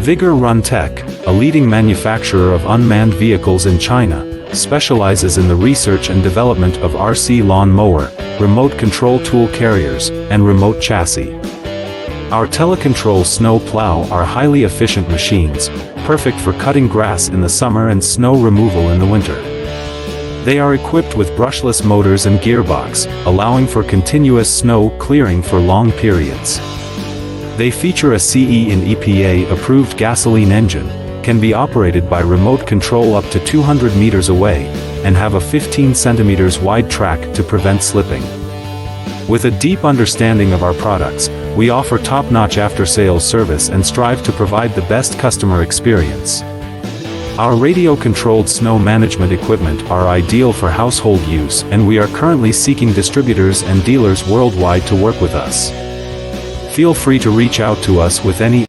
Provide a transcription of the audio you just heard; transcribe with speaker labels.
Speaker 1: Vigor Run Tech, a leading manufacturer of unmanned vehicles in China, specializes in the research and development of RC lawnmower, remote control tool carriers, and remote chassis. Our telecontrol snow plow are highly efficient machines, perfect for cutting grass in the summer and snow removal in the winter. They are equipped with brushless motors and gearbox, allowing for continuous snow clearing for long periods. They feature a CE and EPA-approved gasoline engine, can be operated by remote control up to 200 meters away, and have a 15 centimeters wide track to prevent slipping. With a deep understanding of our products, we offer top-notch after-sales service and strive to provide the best customer experience. Our radio-controlled snow management equipment are ideal for household use, and we are currently seeking distributors and dealers worldwide to work with us. Feel free to reach out to us with any